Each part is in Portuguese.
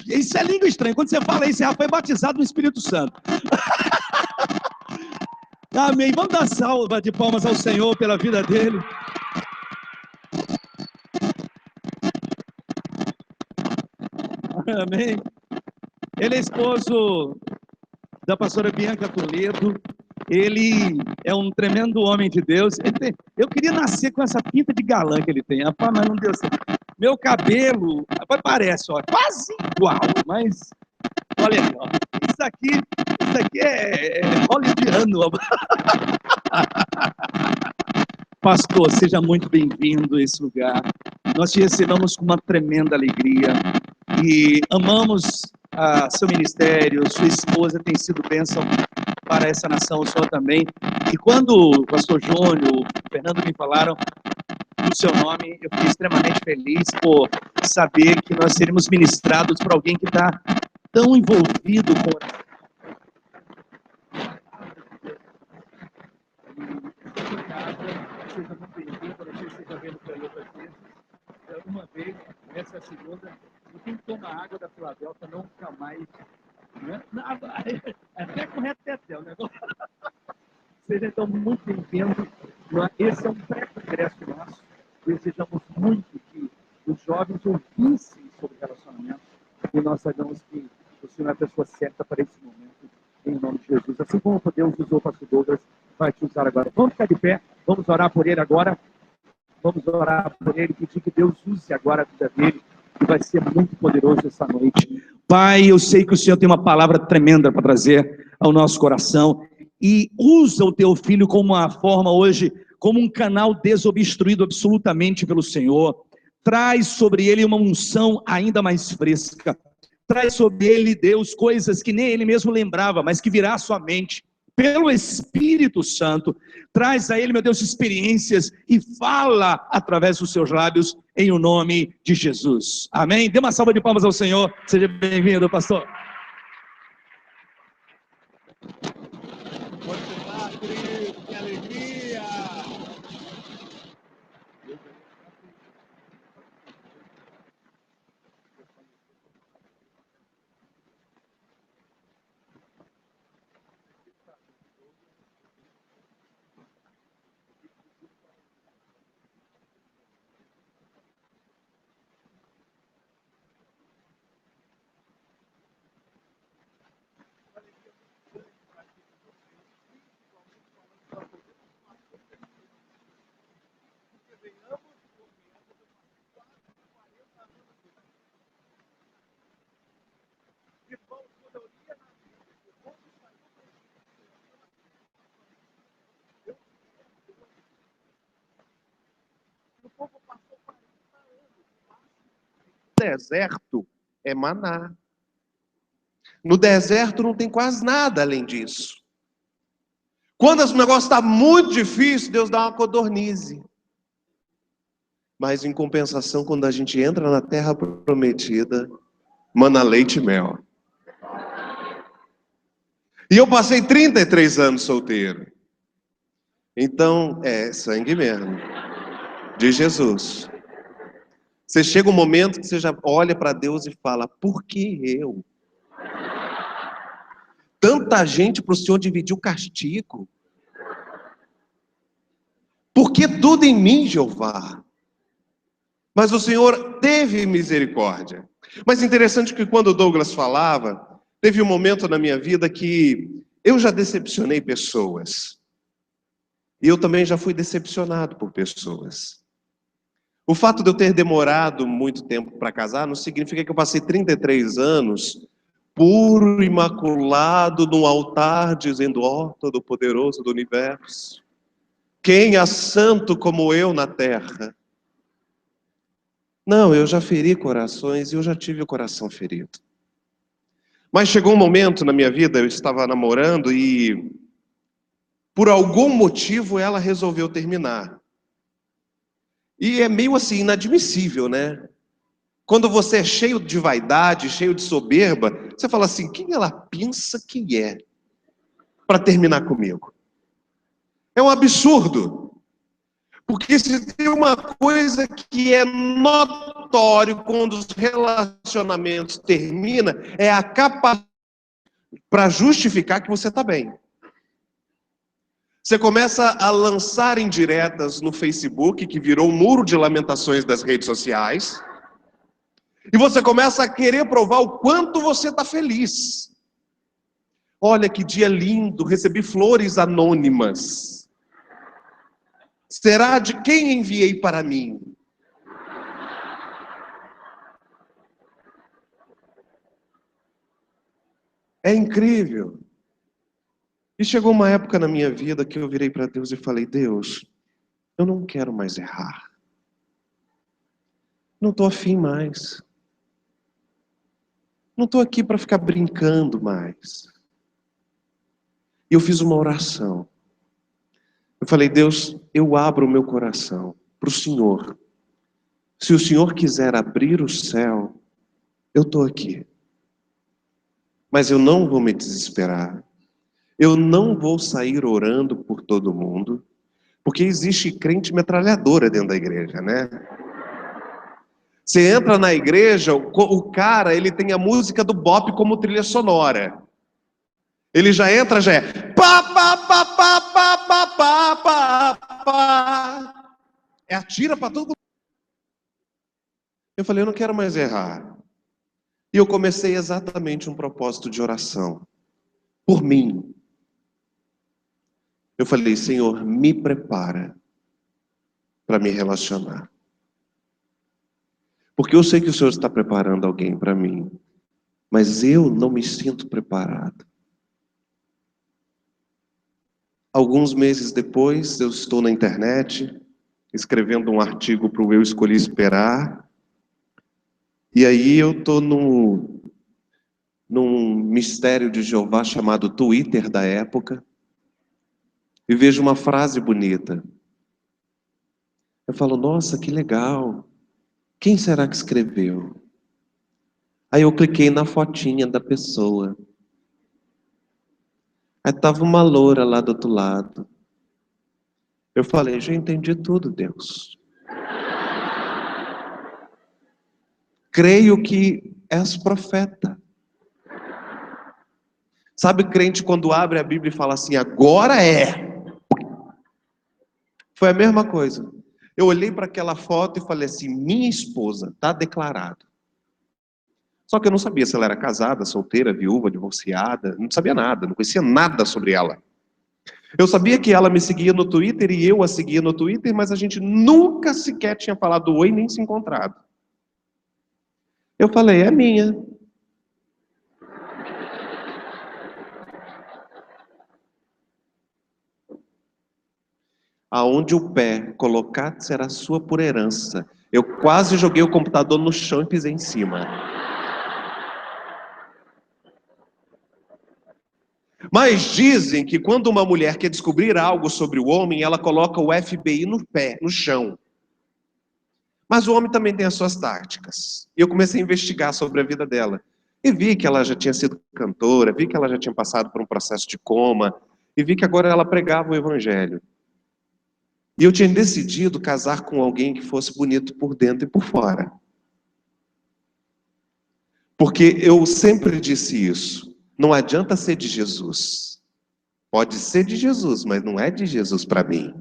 Isso é língua estranha. Quando você fala isso, você já foi batizado no Espírito Santo. Amém. Vamos dar salva de palmas ao Senhor pela vida dele. Amém. Ele é esposo da pastora Bianca Toledo. Ele é um tremendo homem de Deus. Eu queria nascer com essa pinta de galã que ele tem, rapaz, mas não deu certo. Meu cabelo, rapaz, parece, ó, quase igual, mas olha aí, ó. Isso aqui é hollywoodiano. Pastor, seja muito bem-vindo a esse lugar. Nós te recebemos com uma tremenda alegria e amamos seu ministério, sua esposa tem sido bênção para essa nação, o senhor também. E quando o pastor Júnior, o Fernando me falaram do seu nome, eu fiquei extremamente feliz por saber que nós seríamos ministrados por alguém que está tão envolvido com... Seja muito bem-vindo, não sei se você já veio para outras vezes. Uma vez, essa é a segunda, e quem toma água da Filadélfia não fica mais... Né? Até com retetel, né? Seja então muito bem-vindo. Esse é um pré-congresso nosso. Desejamos muito que os jovens ouvissem sobre relacionamento e nós sabemos que o Senhor é a pessoa certa para esse momento, em nome de Jesus. Assim como Deus usou o pastor Douglas, vai te usar agora. Vamos ficar de pé, vamos orar por ele agora. Vamos orar por ele, pedir que Deus use agora a vida dele, que vai ser muito poderoso essa noite. Pai, eu sei que o Senhor tem uma palavra tremenda para trazer ao nosso coração, e usa o teu filho como uma forma hoje, como um canal desobstruído absolutamente pelo Senhor. Traz sobre ele uma unção ainda mais fresca. Traz sobre ele, Deus, coisas que nem ele mesmo lembrava, mas que virá à sua mente. Pelo Espírito Santo, traz a ele, meu Deus, experiências e fala através dos seus lábios em o nome de Jesus. Amém? Dê uma salva de palmas ao Senhor. Seja bem-vindo, pastor. Que alegria! Deserto é maná. No deserto não tem quase nada além disso. Quando o negócio está muito difícil, Deus dá uma codornize. Mas em compensação, quando a gente entra na terra prometida, mana leite e mel. E eu passei 33 anos solteiro. Então, é sangue mesmo. De Jesus. Você chega um momento que você já olha para Deus e fala, por que eu? Tanta gente para o Senhor dividir o castigo. Por que tudo em mim, Jeová? Mas o Senhor teve misericórdia. Mas interessante que quando o Douglas falava, teve um momento na minha vida que eu já decepcionei pessoas. E eu também já fui decepcionado por pessoas. O fato de eu ter demorado muito tempo para casar não significa que eu passei 33 anos puro, imaculado, no altar, dizendo, ó, Todo-Poderoso do Universo, quem é santo como eu na terra? Não, eu já feri corações e eu já tive o coração ferido. Mas chegou um momento na minha vida, eu estava namorando e, por algum motivo, ela resolveu terminar. E é meio assim, inadmissível, né? Quando você é cheio de vaidade, cheio de soberba, você fala assim, quem ela pensa que é para terminar comigo? É um absurdo. Porque se tem uma coisa que é notório quando os relacionamentos terminam, é a capacidade para justificar que você está bem. Você começa a lançar indiretas no Facebook, que virou um muro de lamentações das redes sociais, e você começa a querer provar o quanto você está feliz. Olha que dia lindo, recebi flores anônimas. Será de quem enviei para mim? É incrível. E chegou uma época na minha vida que eu virei para Deus e falei: Deus, eu não quero mais errar. Não estou afim mais. Não estou aqui para ficar brincando mais. E eu fiz uma oração. Eu falei: Deus, eu abro o meu coração para o Senhor. Se o Senhor quiser abrir o céu, eu estou aqui. Mas eu não vou me desesperar. Eu não vou sair orando por todo mundo, porque existe crente metralhadora dentro da igreja, né? Você entra na igreja, o cara, ele tem a música do bop como trilha sonora. Ele já entra, já é pá, pá, pá, pá, pá, pá, pá, pá, pá. É atira para todo mundo. Eu falei: eu não quero mais errar. E eu comecei exatamente um propósito de oração. Por mim. Eu falei: Senhor, me prepara para me relacionar. Porque eu sei que o Senhor está preparando alguém para mim. Mas eu não me sinto preparado. Alguns meses depois, eu estou na internet, escrevendo um artigo para o Eu Escolhi Esperar. E aí eu estou num mistério de Jeová chamado Twitter da época. E vejo uma frase bonita. Eu falo: nossa, que legal. Quem será que escreveu? Aí eu cliquei na fotinha da pessoa. Aí estava uma loura lá do outro lado. Eu falei: já entendi tudo, Deus. Creio que és profeta. Sabe crente quando abre a Bíblia e fala assim: agora é. Foi a mesma coisa. Eu olhei para aquela foto e falei assim: minha esposa, está declarado. Só que eu não sabia se ela era casada, solteira, viúva, divorciada. Não sabia nada, não conhecia nada sobre ela. Eu sabia que ela me seguia no Twitter e eu a seguia no Twitter, mas a gente nunca sequer tinha falado oi nem se encontrado. Eu falei: é minha. Aonde o pé colocar será sua por herança. Eu quase joguei o computador no chão e pisei em cima. Mas dizem que quando uma mulher quer descobrir algo sobre o homem, ela coloca o FBI no pé, no chão. Mas o homem também tem as suas táticas. E eu comecei a investigar sobre a vida dela. E vi que ela já tinha sido cantora, vi que ela já tinha passado por um processo de coma, e vi que agora ela pregava o evangelho. E eu tinha decidido casar com alguém que fosse bonito por dentro e por fora. Porque eu sempre disse isso. Não adianta ser de Jesus. Pode ser de Jesus, mas não é de Jesus para mim.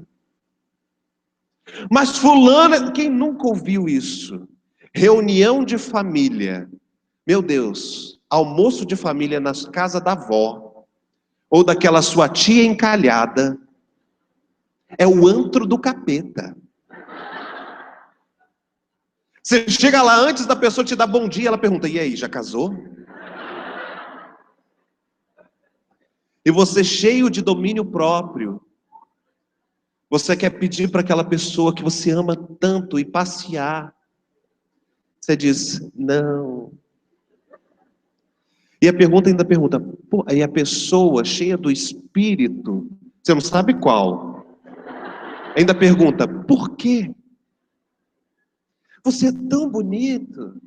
Mas fulana, quem nunca ouviu isso? Reunião de família. Meu Deus, almoço de família na casa da avó, ou daquela sua tia encalhada, é o antro do capeta. Você chega lá, antes da pessoa te dar bom dia, ela pergunta: e aí, já casou? E você, cheio de domínio próprio, você quer pedir para aquela pessoa que você ama tanto e passear. Você diz: não. E a pergunta ainda pergunta: pô, aí a pessoa cheia do Espírito, você não sabe qual, ainda pergunta: por quê? Você é tão bonito.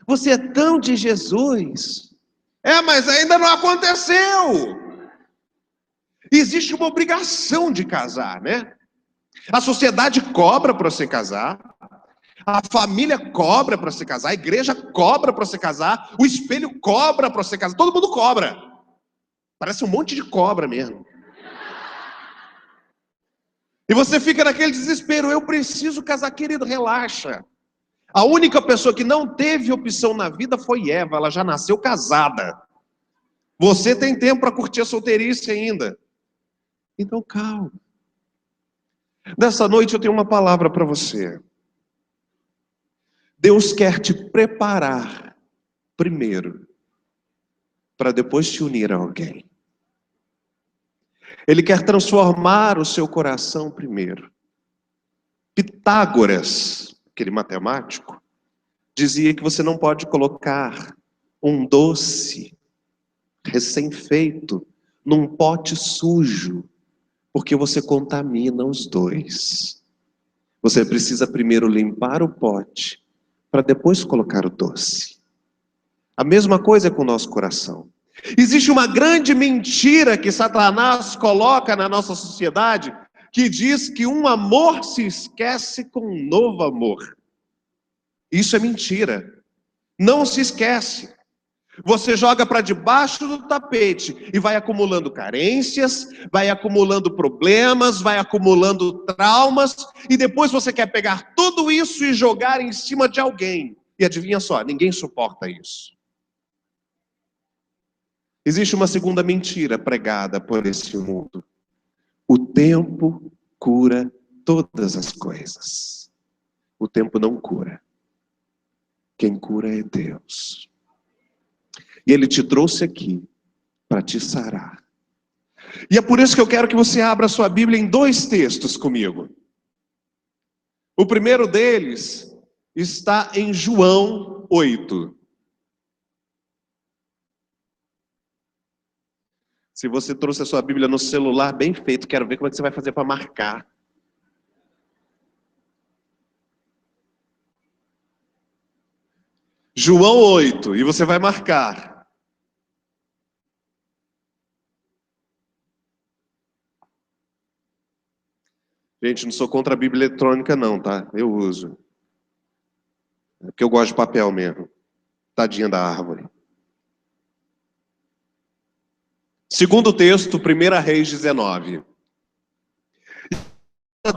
Você é tão de Jesus. É, mas ainda não aconteceu. Existe uma obrigação de casar, né? A sociedade cobra para você casar. A família cobra para você casar. A igreja cobra para você casar. O espelho cobra para você casar. Todo mundo cobra. Parece um monte de cobra mesmo. E você fica naquele desespero. Eu preciso casar, querido, relaxa. A única pessoa que não teve opção na vida foi Eva. Ela já nasceu casada. Você tem tempo para curtir a solteirice ainda. Então calma. Nessa noite eu tenho uma palavra para você. Deus quer te preparar primeiro, para depois te unir a alguém. Ele quer transformar o seu coração primeiro. Pitágoras, aquele matemático, dizia que você não pode colocar um doce recém-feito num pote sujo, porque você contamina os dois. Você precisa primeiro limpar o pote, para depois colocar o doce. A mesma coisa é com o nosso coração. Existe uma grande mentira que Satanás coloca na nossa sociedade, que diz que um amor se esquece com um novo amor. Isso é mentira. Não se esquece. Você joga para debaixo do tapete e vai acumulando carências, vai acumulando problemas, vai acumulando traumas, e depois você quer pegar tudo isso e jogar em cima de alguém. E adivinha só, ninguém suporta isso. Existe uma segunda mentira pregada por esse mundo. O tempo cura todas as coisas. O tempo não cura. Quem cura é Deus. E Ele te trouxe aqui para te sarar. E é por isso que eu quero que você abra a sua Bíblia em 2 textos comigo. O primeiro deles está em João 8. Se você trouxe a sua Bíblia no celular, bem feito, quero ver como é que você vai fazer para marcar. João 8, e você vai marcar. Gente, não sou contra a Bíblia eletrônica não, tá? Eu uso. É porque eu gosto de papel mesmo. Tadinha da árvore. Segundo texto, 1 Reis 19.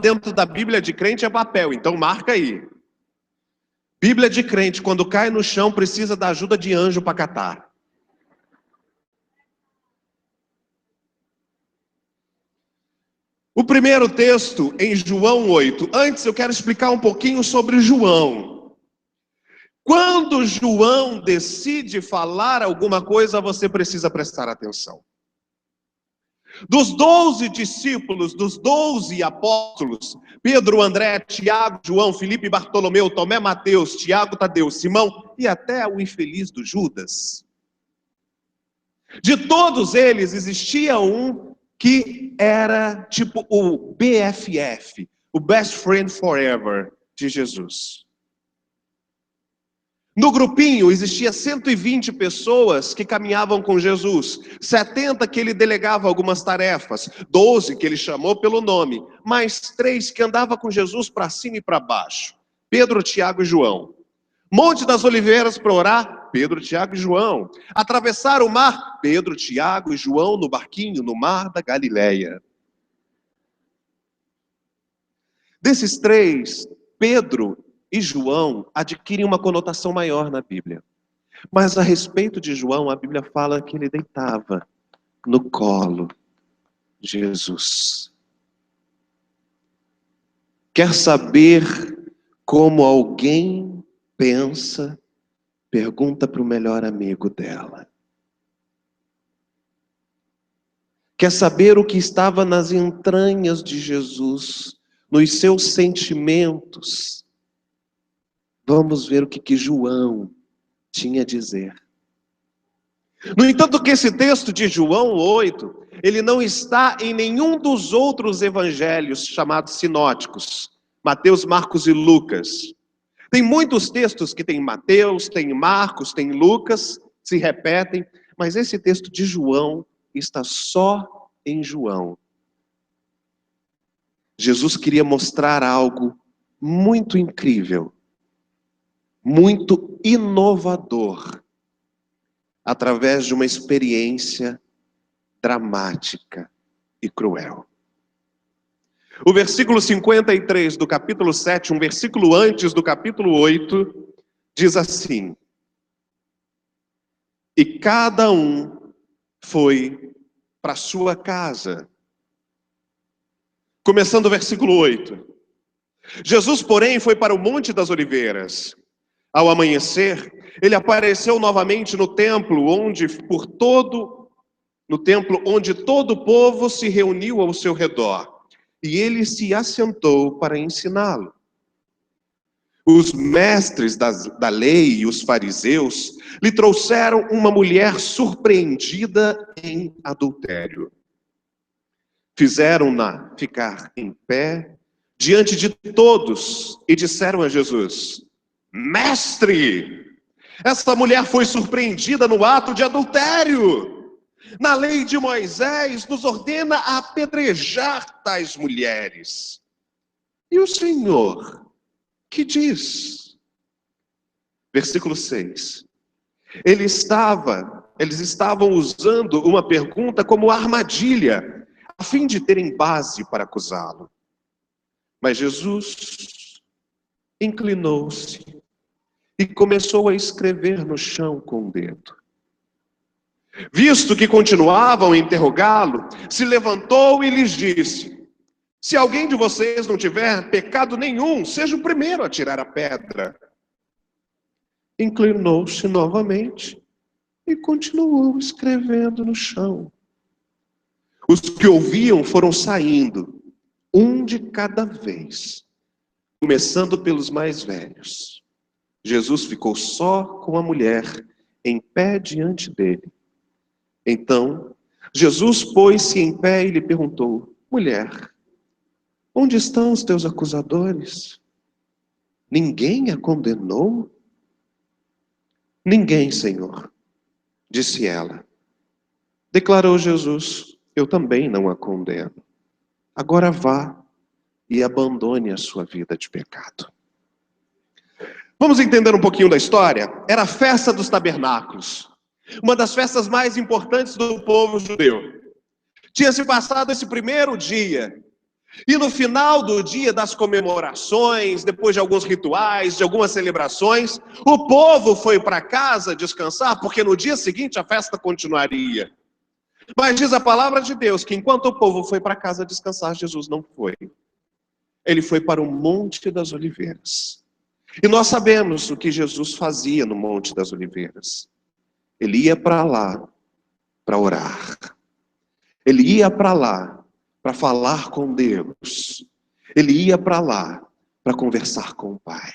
Dentro da Bíblia de crente é papel, então marca aí. Bíblia de crente, quando cai no chão, precisa da ajuda de anjo para catar. O primeiro texto em João 8. Antes eu quero explicar um pouquinho sobre João. Quando João decide falar alguma coisa, você precisa prestar atenção. Dos 12 discípulos, dos 12 apóstolos, Pedro, André, Tiago, João, Filipe, Bartolomeu, Tomé, Mateus, Tiago, Tadeu, Simão e até o infeliz do Judas. De todos eles existia um que era tipo o BFF, o Best Friend Forever de Jesus. No grupinho existia 120 pessoas que caminhavam com Jesus, 70 que ele delegava algumas tarefas, 12 que ele chamou pelo nome, mais 3 que andavam com Jesus para cima e para baixo, Pedro, Tiago e João. Monte das Oliveiras para orar, Pedro, Tiago e João. Atravessar o mar, Pedro, Tiago e João no barquinho, no mar da Galileia. Desses 3, Pedro e João adquirem uma conotação maior na Bíblia. Mas a respeito de João, a Bíblia fala que ele deitava no colo de Jesus. Quer saber como alguém pensa? Pergunta para o melhor amigo dela. Quer saber o que estava nas entranhas de Jesus, nos seus sentimentos? Vamos ver o que João tinha a dizer. No entanto, que esse texto de João 8, ele não está em nenhum dos outros evangelhos chamados sinóticos, Mateus, Marcos e Lucas. Tem muitos textos que tem Mateus, tem Marcos, tem Lucas, se repetem, mas esse texto de João está só em João. Jesus queria mostrar algo muito incrível, muito inovador, através de uma experiência dramática e cruel. O versículo 53 do capítulo 7, um versículo antes do capítulo 8, diz assim: e cada um foi para sua casa. Começando o versículo 8. Jesus, porém, foi para o Monte das Oliveiras. Ao amanhecer, ele apareceu novamente no templo onde todo o povo se reuniu ao seu redor. E ele se assentou para ensiná-lo. Os mestres da lei e os fariseus lhe trouxeram uma mulher surpreendida em adultério. Fizeram-na ficar em pé diante de todos e disseram a Jesus: Mestre, essa mulher foi surpreendida no ato de adultério. Na lei de Moisés nos ordena a apedrejar tais mulheres. E o Senhor, que diz? Versículo 6. Eles estavam usando uma pergunta como armadilha, a fim de terem base para acusá-lo. Mas Jesus inclinou-se e começou a escrever no chão com o dedo. Visto que continuavam a interrogá-lo, se levantou e lhes disse: se alguém de vocês não tiver pecado nenhum, seja o primeiro a tirar a pedra. Inclinou-se novamente e continuou escrevendo no chão. Os que ouviam foram saindo, um de cada vez, começando pelos mais velhos. Jesus ficou só com a mulher em pé diante dele. Então, Jesus pôs-se em pé e lhe perguntou: mulher, onde estão os teus acusadores? Ninguém a condenou? Ninguém, Senhor, disse ela. Declarou Jesus: eu também não a condeno. Agora vá e abandone a sua vida de pecado. Vamos entender um pouquinho da história? Era a festa dos tabernáculos, uma das festas mais importantes do povo judeu. Tinha se passado esse primeiro dia, e no final do dia das comemorações, depois de alguns rituais, de algumas celebrações, o povo foi para casa descansar, porque no dia seguinte a festa continuaria. Mas diz a palavra de Deus que enquanto o povo foi para casa descansar, Jesus não foi. Ele foi para o Monte das Oliveiras. E nós sabemos o que Jesus fazia no Monte das Oliveiras. Ele ia para lá para orar. Ele ia para lá para falar com Deus. Ele ia para lá para conversar com o Pai.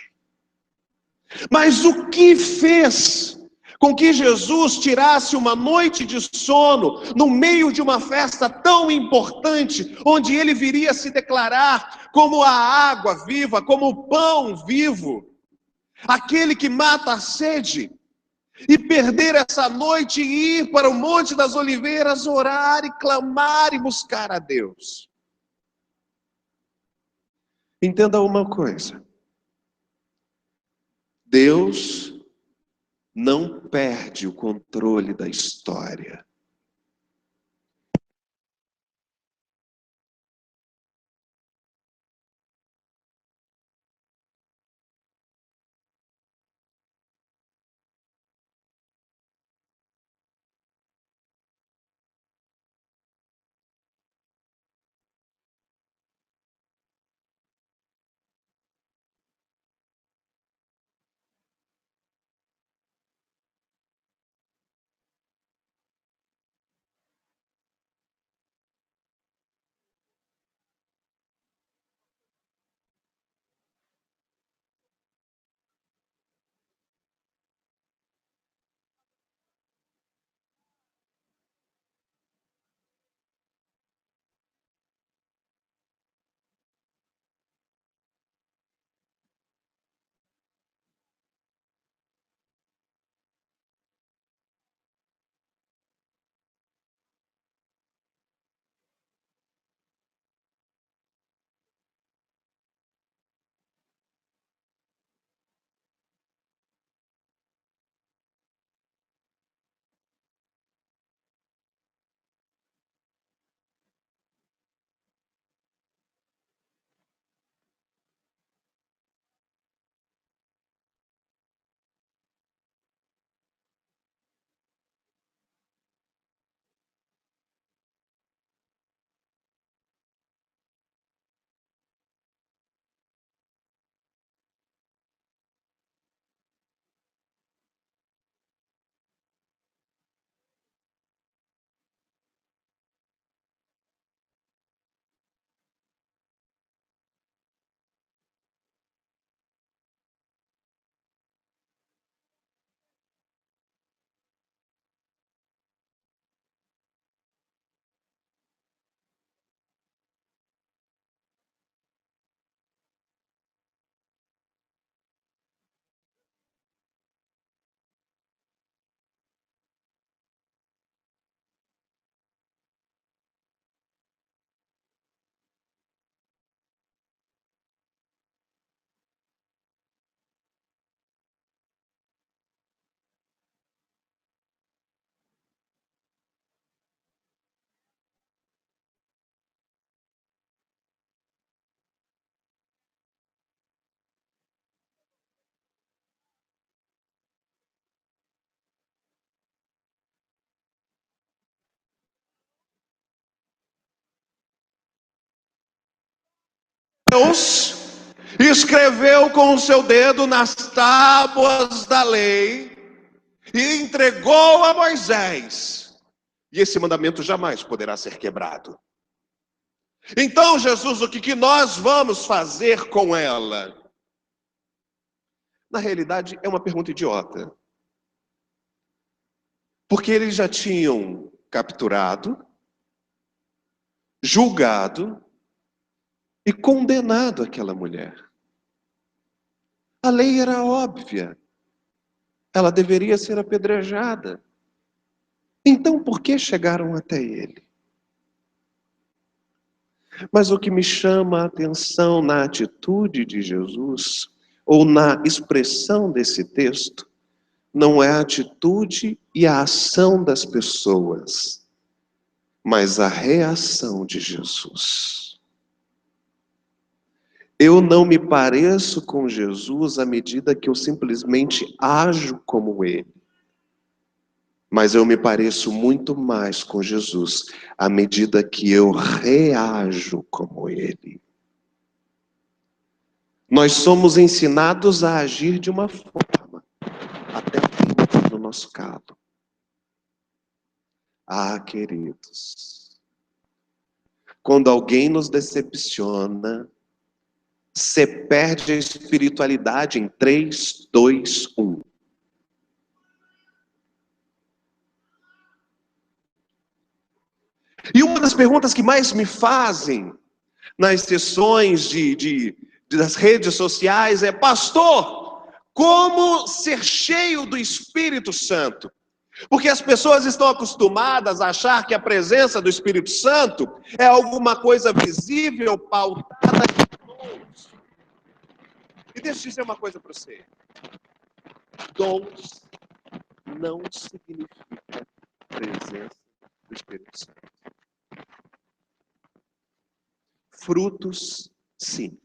Mas o que fez com que Jesus tirasse uma noite de sono no meio de uma festa tão importante, onde ele viria se declarar como a água viva, como o pão vivo, aquele que mata a sede, e perder essa noite e ir para o Monte das Oliveiras, orar e clamar e buscar a Deus? Entenda uma coisa: Deus não perde o controle da história. Deus escreveu com o seu dedo nas tábuas da lei e entregou a Moisés. E esse mandamento jamais poderá ser quebrado. Então, Jesus, o que nós vamos fazer com ela? Na realidade, é uma pergunta idiota. Porque eles já tinham capturado, julgado e condenado aquela mulher. A lei era óbvia. Ela deveria ser apedrejada. Então, por que chegaram até ele? Mas o que me chama a atenção na atitude de Jesus, ou na expressão desse texto, não é a atitude e a ação das pessoas, mas a reação de Jesus. Eu não me pareço com Jesus à medida que eu simplesmente ajo como ele. Mas eu me pareço muito mais com Jesus à medida que eu reajo como ele. Nós somos ensinados a agir de uma forma, até no nosso calo. Ah, queridos, quando alguém nos decepciona, você perde a espiritualidade em 3, 2, 1. E uma das perguntas que mais me fazem nas sessões das redes sociais é: pastor, como ser cheio do Espírito Santo? Porque as pessoas estão acostumadas a achar que a presença do Espírito Santo é alguma coisa visível, pautada em dons. E deixa eu dizer uma coisa para você. Dons não significa presença do Espírito Santo. Frutos, sim.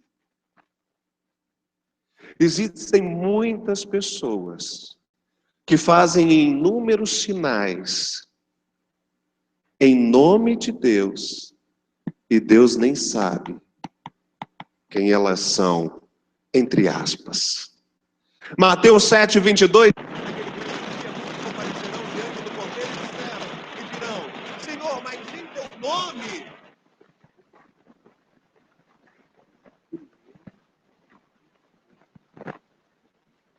Existem muitas pessoas que fazem inúmeros sinais em nome de Deus e Deus nem sabe quem elas são, entre aspas. Mateus 7, 22. Comparecerão diante do Cordeiro do céu e dirão: Senhor, mas em teu nome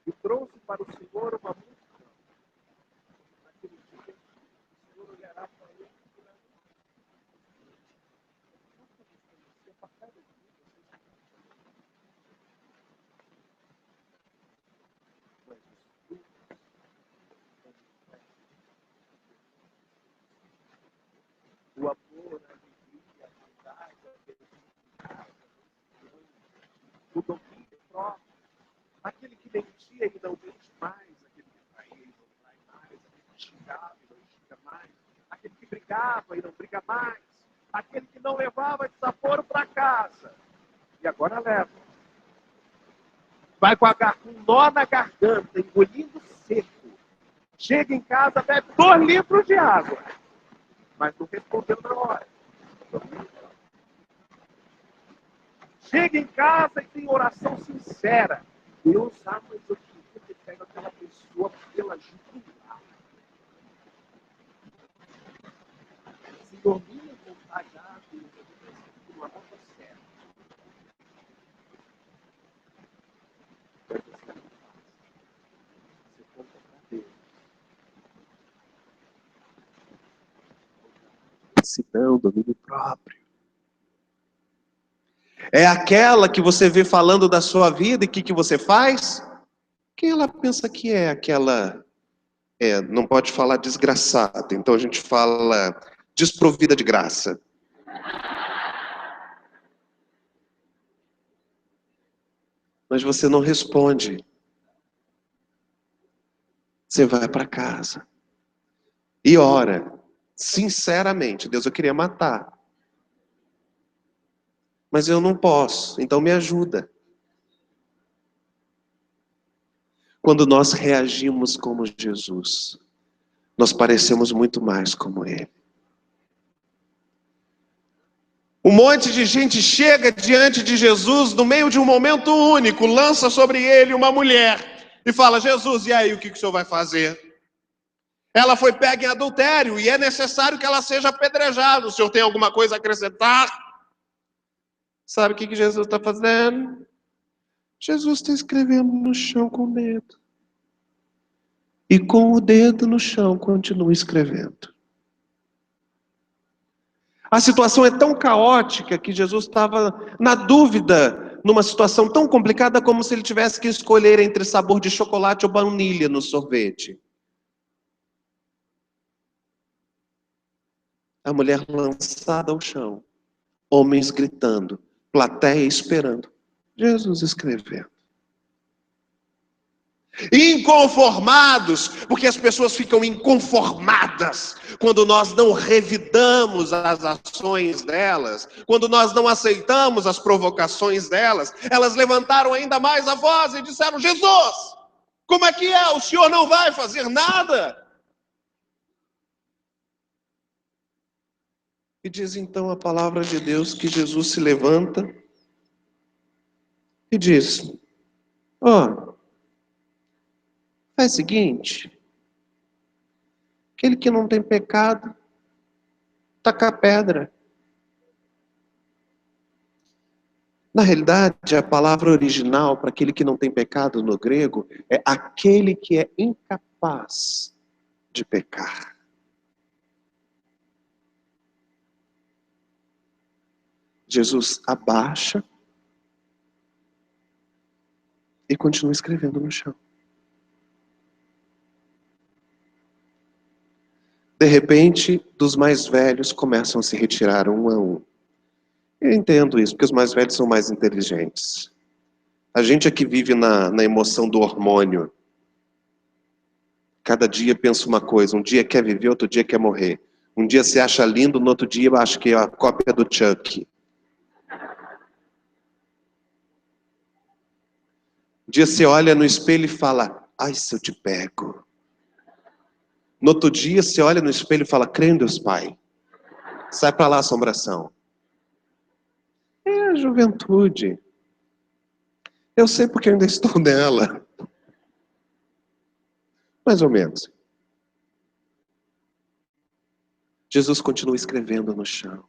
e trouxe para o Senhor uma multidão. Naquele dia, o Senhor olhará para ele e dirá: o amor, a alegria, a bondade, a felicidade, o domínio próprio. Aquele que mentia e não mente mais, aquele que traía e não trai mais, aquele que xingava e não xinga mais, aquele que brigava e não briga mais, aquele que não levava desaforo para casa e agora leva. Vai com um nó na garganta, engolindo seco. Chega em casa, bebe 2 litros de água, mas não respondeu na hora. Chega em casa e tem oração sincera. Deus sabe, mas eu queria que pega aquela pessoa pela jugular. Se domina contagiado, eu preciso de uma nota certa. Mas você não faz. Você conta para Deus. Se não, domínio próprio. É aquela que você vê falando da sua vida e o que você faz? Quem ela pensa que é aquela... não pode falar desgraçada, então a gente fala desprovida de graça. Mas você não responde. Você vai para casa e ora, sinceramente: Deus, eu queria matar, mas eu não posso, então me ajuda. Quando nós reagimos como Jesus, nós parecemos muito mais como Ele. Um monte de gente chega diante de Jesus no meio de um momento único, lança sobre ele uma mulher e fala: Jesus, e aí, o que o senhor vai fazer? Ela foi pega em adultério e é necessário que ela seja apedrejada. O senhor tem alguma coisa a acrescentar? Sabe o que Jesus está fazendo? Jesus está escrevendo no chão com o dedo. E com o dedo no chão continua escrevendo. A situação é tão caótica que Jesus estava na dúvida, numa situação tão complicada como se ele tivesse que escolher entre sabor de chocolate ou baunilha no sorvete. A mulher lançada ao chão, homens gritando, plateia esperando, Jesus escrevendo. Inconformados, porque as pessoas ficam inconformadas quando nós não revidamos as ações delas, quando nós não aceitamos as provocações delas. Elas levantaram ainda mais a voz e disseram: Jesus, como é que é? O senhor não vai fazer nada? E diz então a palavra de Deus que Jesus se levanta e diz: faz o seguinte, aquele que não tem pecado, taca a pedra. Na realidade, a palavra original para aquele que não tem pecado no grego é aquele que é incapaz de pecar. Jesus abaixa e continua escrevendo no chão. De repente, dos mais velhos começam a se retirar um a um. Eu entendo isso, porque os mais velhos são mais inteligentes. A gente é que vive na emoção do hormônio. Cada dia pensa uma coisa, um dia quer viver, outro dia quer morrer. Um dia se acha lindo, no outro dia acha que é a cópia do Chuck. Um dia você olha no espelho e fala: ai, se eu te pego. No outro dia você olha no espelho e fala: crê em Deus Pai. Sai pra lá, assombração. É a juventude. Eu sei porque eu ainda estou nela. Mais ou menos. Jesus continua escrevendo no chão.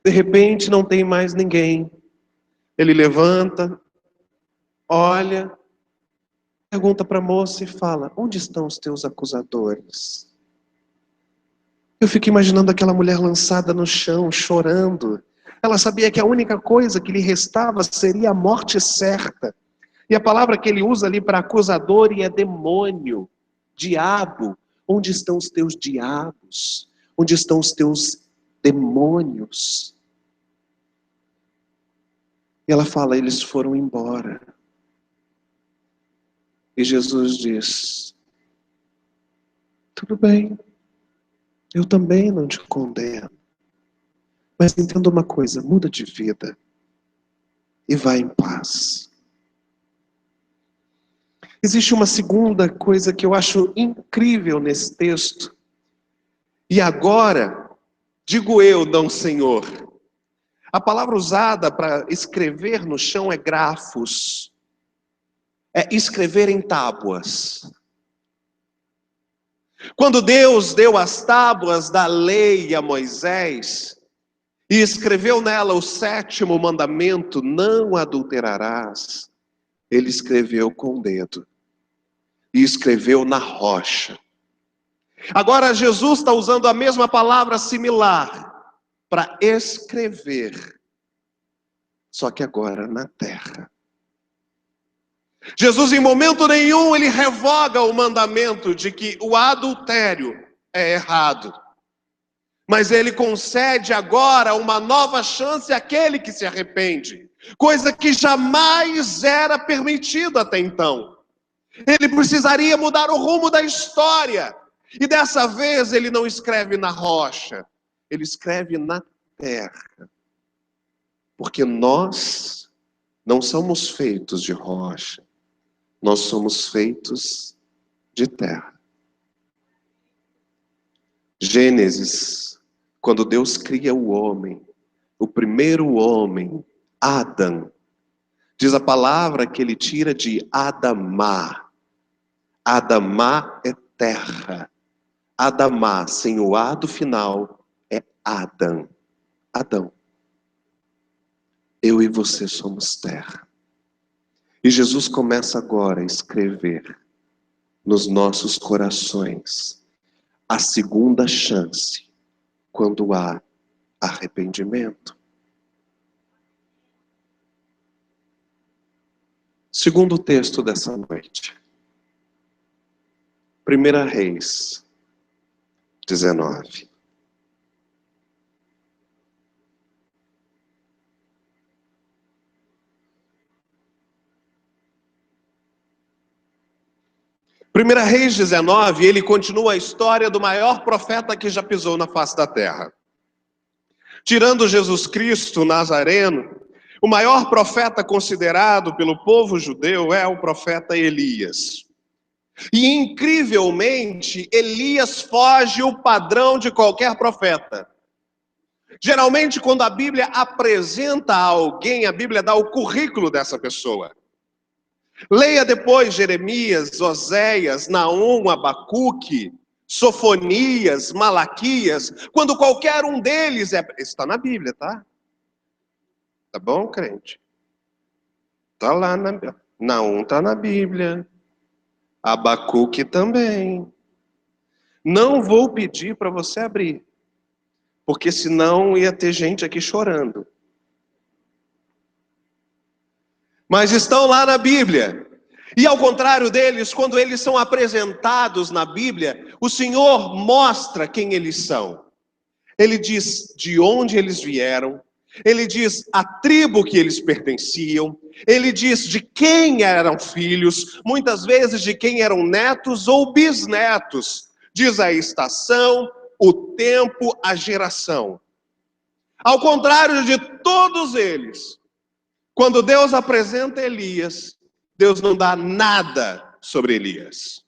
De repente não tem mais ninguém. Ele levanta, olha, pergunta para a moça e fala: onde estão os teus acusadores? Eu fico imaginando aquela mulher lançada no chão, chorando. Ela sabia que a única coisa que lhe restava seria a morte certa. E a palavra que ele usa ali para acusador é demônio, diabo. Onde estão os teus diabos? Onde estão os teus demônios? E ela fala: eles foram embora. E Jesus diz: tudo bem, eu também não te condeno. Mas entenda uma coisa, muda de vida e vai em paz. Existe uma segunda coisa que eu acho incrível nesse texto. E agora, digo eu, não Senhor. A palavra usada para escrever no chão é grafos. É escrever em tábuas. Quando Deus deu as tábuas da lei a Moisés, e escreveu nela o 7º mandamento, não adulterarás, ele escreveu com o dedo. E escreveu na rocha. Agora Jesus está usando a mesma palavra similar para escrever, só que agora na terra. Jesus em momento nenhum ele revoga o mandamento de que o adultério é errado. Mas ele concede agora uma nova chance àquele que se arrepende. Coisa que jamais era permitida até então. Ele precisaria mudar o rumo da história. E dessa vez ele não escreve na rocha. Ele escreve na terra. Porque nós não somos feitos de rocha. Nós somos feitos de terra. Gênesis, quando Deus cria o homem, o primeiro homem, Adão. Diz a palavra que ele tira de Adamá. Adamá é terra. Adamá, sem o A do final, é Adão. Adão. Eu e você somos terra. E Jesus começa agora a escrever nos nossos corações a segunda chance quando há arrependimento. Segundo texto dessa noite. 1 Reis 19. Primeira Reis 19, ele continua a história do maior profeta que já pisou na face da terra. Tirando Jesus Cristo Nazareno, o maior profeta considerado pelo povo judeu é o profeta Elias. E incrivelmente, Elias foge o padrão de qualquer profeta. Geralmente, quando a Bíblia apresenta alguém, a Bíblia dá o currículo dessa pessoa. Leia depois Jeremias, Oséias, Naum, Abacuque, Sofonias, Malaquias, quando qualquer um deles está na Bíblia, tá? Tá bom, crente? Tá lá na Bíblia. Naum tá na Bíblia. Abacuque também. Não vou pedir para você abrir, porque senão ia ter gente aqui chorando. Mas estão lá na Bíblia. E ao contrário deles, quando eles são apresentados na Bíblia, o Senhor mostra quem eles são. Ele diz de onde eles vieram, ele diz a tribo que eles pertenciam, ele diz de quem eram filhos, muitas vezes de quem eram netos ou bisnetos. Diz a estação, o tempo, a geração. Ao contrário de todos eles, quando Deus apresenta Elias, Deus não dá nada sobre Elias.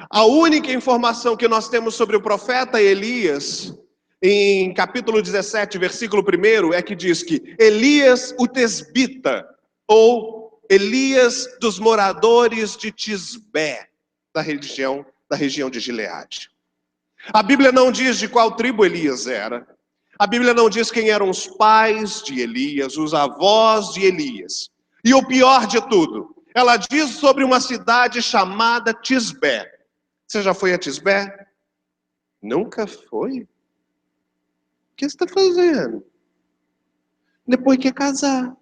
A única informação que nós temos sobre o profeta Elias, em capítulo 17, versículo 1, é que diz que Elias o tesbita, ou Elias dos moradores de Tisbé, da região de Gileade. A Bíblia não diz de qual tribo Elias era. A Bíblia não diz quem eram os pais de Elias, os avós de Elias. E o pior de tudo, ela diz sobre uma cidade chamada Tisbé. Você já foi a Tisbé? Nunca foi? O que você está fazendo? Depois quer casar.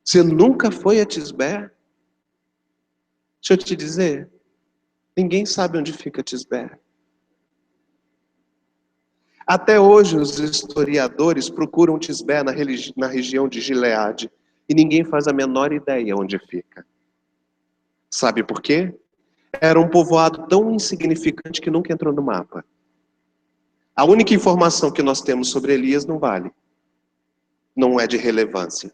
Você nunca foi a Tisbé? Deixa eu te dizer, ninguém sabe onde fica Tisbé. Até hoje os historiadores procuram Tisbé na região de Gileade e ninguém faz a menor ideia onde fica. Sabe por quê? Era um povoado tão insignificante que nunca entrou no mapa. A única informação que nós temos sobre Elias não vale. Não é de relevância.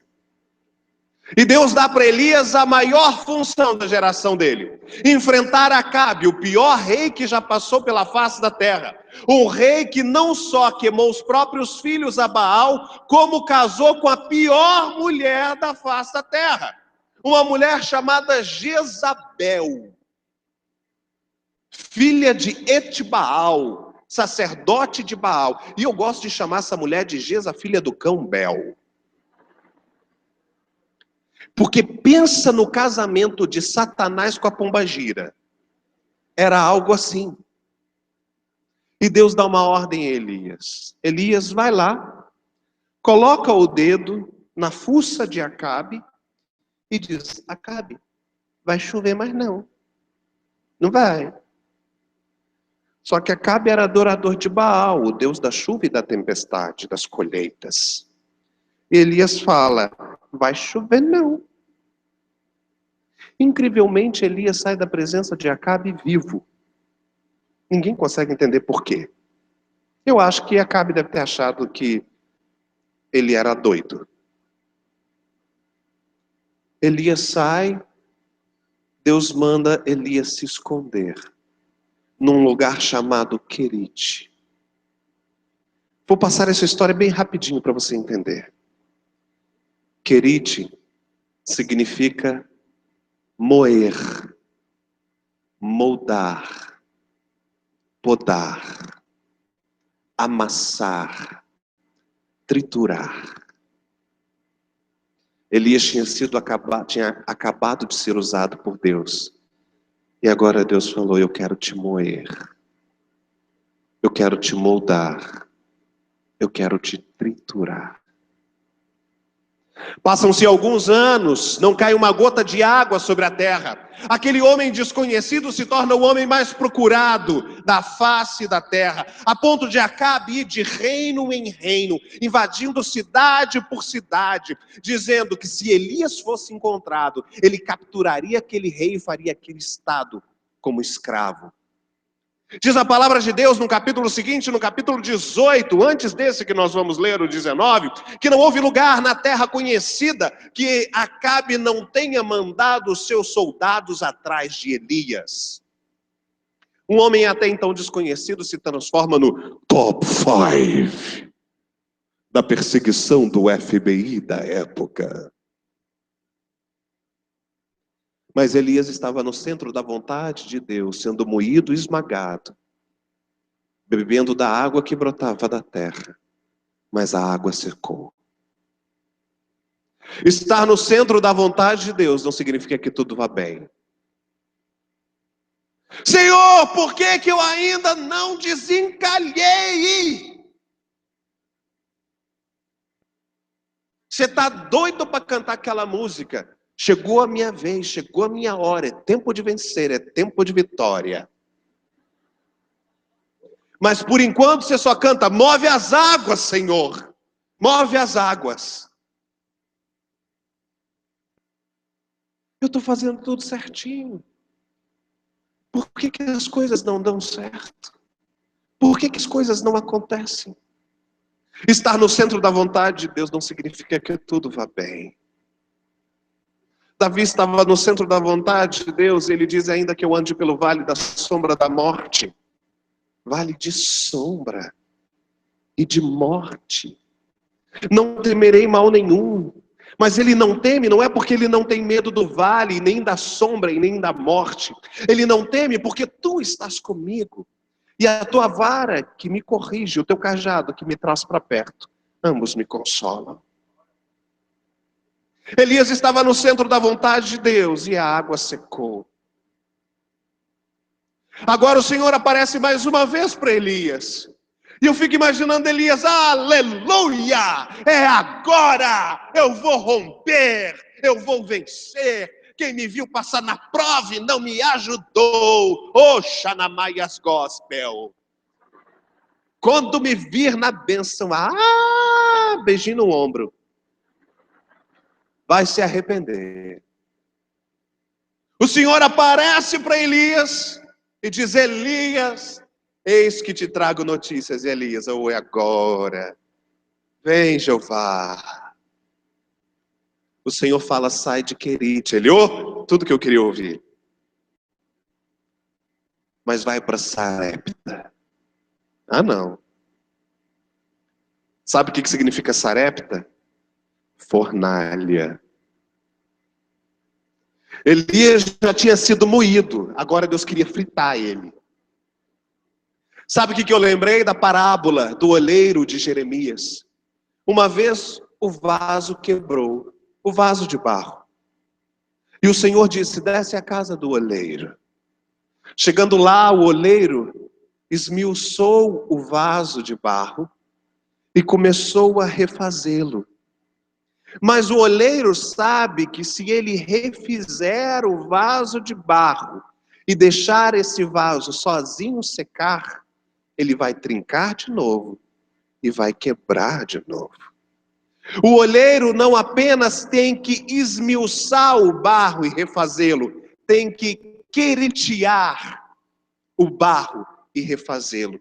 E Deus dá para Elias a maior função da geração dele. Enfrentar Acabe, o pior rei que já passou pela face da terra. Um rei que não só queimou os próprios filhos a Baal, como casou com a pior mulher da face da terra. Uma mulher chamada Jezabel. Filha de Etbaal, sacerdote de Baal. E eu gosto de chamar essa mulher de Jeza, filha do cão Bel. Porque pensa no casamento de Satanás com a pombagira. Era algo assim. E Deus dá uma ordem a Elias. Elias vai lá, coloca o dedo na fuça de Acabe e diz: Acabe, vai chover, mas não. Não vai. Só que Acabe era adorador de Baal, o deus da chuva e da tempestade, das colheitas. E Elias fala: vai chover não. Incrivelmente, Elias sai da presença de Acabe vivo. Ninguém consegue entender por quê. Eu acho que Acabe deve ter achado que ele era doido. Elias sai, Deus manda Elias se esconder num lugar chamado Querite. Vou passar essa história bem rapidinho para você entender. Querite significa moer, moldar, podar, amassar, triturar. Elias tinha acabado de ser usado por Deus. E agora Deus falou: eu quero te moer, eu quero te moldar, eu quero te triturar. Passam-se alguns anos, não cai uma gota de água sobre a terra. Aquele homem desconhecido se torna o homem mais procurado da face da terra, a ponto de Acabe ir de reino em reino, invadindo cidade por cidade, dizendo que se Elias fosse encontrado, ele capturaria aquele rei e faria aquele estado como escravo. Diz a palavra de Deus no capítulo seguinte, no capítulo 18, antes desse que nós vamos ler, o 19, que não houve lugar na terra conhecida que Acabe não tenha mandado os seus soldados atrás de Elias. Um homem até então desconhecido se transforma no top 5 da perseguição do FBI da época. Mas Elias estava no centro da vontade de Deus, sendo moído e esmagado, bebendo da água que brotava da terra, mas a água secou. Estar no centro da vontade de Deus não significa que tudo vá bem. Senhor, por que eu ainda não desencalhei? Você está doido para cantar aquela música? Chegou a minha vez, chegou a minha hora, é tempo de vencer, é tempo de vitória. Mas por enquanto você só canta: move as águas, Senhor, move as águas. Eu estou fazendo tudo certinho. Por que as coisas não dão certo? Por que as coisas não acontecem? Estar no centro da vontade de Deus não significa que tudo vá bem. Davi estava no centro da vontade de Deus, e ele diz: ainda que eu ande pelo vale da sombra da morte, vale de sombra e de morte, não temerei mal nenhum. Mas ele não teme, não é porque ele não tem medo do vale, nem da sombra e nem da morte. Ele não teme porque tu estás comigo. E a tua vara que me corrige, o teu cajado que me traz para perto, ambos me consolam. Elias estava no centro da vontade de Deus e a água secou. Agora o Senhor aparece mais uma vez para Elias. E eu fico imaginando Elias: aleluia! É agora! Eu vou romper, eu vou vencer. Quem me viu passar na prova e não me ajudou. Xanamaias Gospel. Quando me vir na bênção, beijinho no ombro, vai se arrepender. O Senhor aparece para Elias e diz: Elias, eis que te trago notícias. E Elias: é agora. Vem, Jeová. O Senhor fala: sai de Querite. Ele: tudo que eu queria ouvir. Mas vai para Sarepta. Não. Sabe o que significa Sarepta? Fornalha. Elias já tinha sido moído, agora Deus queria fritar ele. Sabe o que eu lembrei da parábola do oleiro de Jeremias? Uma vez o vaso quebrou, o vaso de barro. E o Senhor disse: desce à casa do oleiro. Chegando lá, o oleiro esmiuçou o vaso de barro e começou a refazê-lo. Mas o oleiro sabe que se ele refizer o vaso de barro e deixar esse vaso sozinho secar, ele vai trincar de novo e vai quebrar de novo. O oleiro não apenas tem que esmiuçar o barro e refazê-lo, tem que queritear o barro e refazê-lo.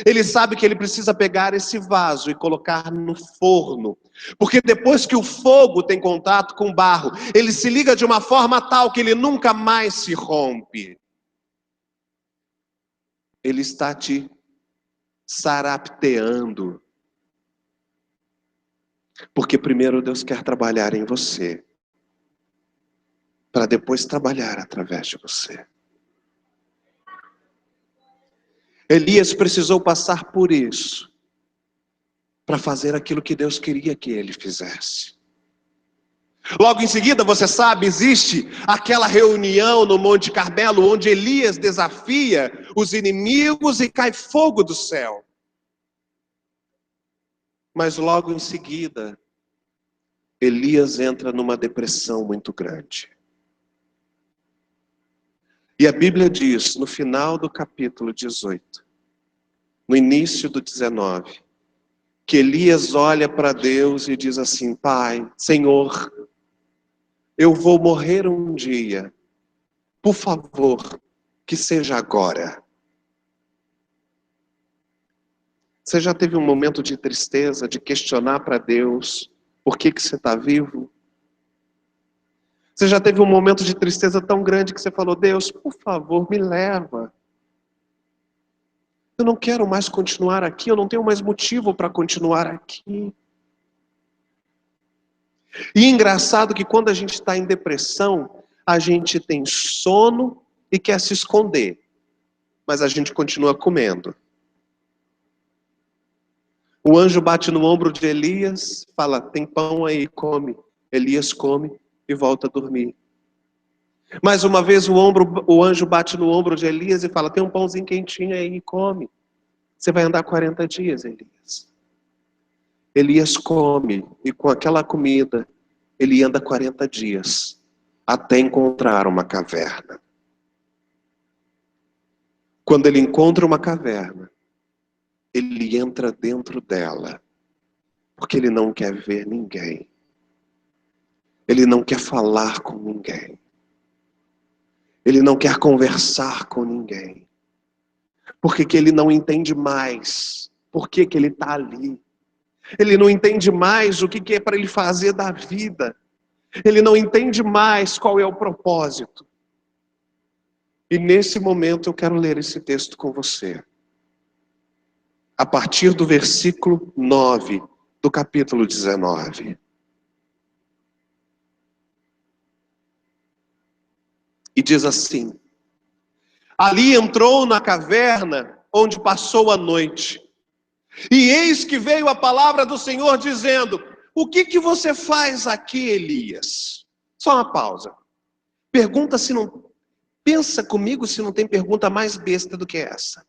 Ele sabe que ele precisa pegar esse vaso e colocar no forno, porque depois que o fogo tem contato com o barro, ele se liga de uma forma tal que ele nunca mais se rompe. Ele está te sarapteando, Porque primeiro Deus quer trabalhar em você, para depois trabalhar através de você. Elias precisou passar por isso, para fazer aquilo que Deus queria que ele fizesse. Logo em seguida, você sabe, existe aquela reunião no Monte Carmelo, onde Elias desafia os inimigos e cai fogo do céu. Mas logo em seguida, Elias entra numa depressão muito grande. E a Bíblia diz, no final do capítulo 18, no início do 19, que Elias olha para Deus e diz assim: Pai, Senhor, eu vou morrer um dia, por favor, que seja agora. Você já teve um momento de tristeza, de questionar para Deus por que você está vivo? Você já teve um momento de tristeza tão grande que você falou: Deus, por favor, me leva. Eu não quero mais continuar aqui, eu não tenho mais motivo para continuar aqui. E engraçado que quando a gente está em depressão, a gente tem sono e quer se esconder, mas a gente continua comendo. O anjo bate no ombro de Elias, fala: tem pão aí, come. Elias come e volta a dormir. Mais uma vez o anjo bate no ombro de Elias e fala: tem um pãozinho quentinho aí, come. Você vai andar 40 dias, Elias. Elias come, e com aquela comida, ele anda 40 dias, até encontrar uma caverna. Quando ele encontra uma caverna, ele entra dentro dela, porque ele não quer ver ninguém. Ele não quer falar com ninguém. Ele não quer conversar com ninguém. Porque que ele não entende mais por que ele está ali. Ele não entende mais o que é para ele fazer da vida. Ele não entende mais qual é o propósito. E nesse momento eu quero ler esse texto com você. A partir do versículo 9 do capítulo 19. E diz assim: ali entrou na caverna onde passou a noite. E eis que veio a palavra do Senhor dizendo: o que você faz aqui, Elias? Só uma pausa. Pergunta se não... Pensa comigo se não tem pergunta mais besta do que essa.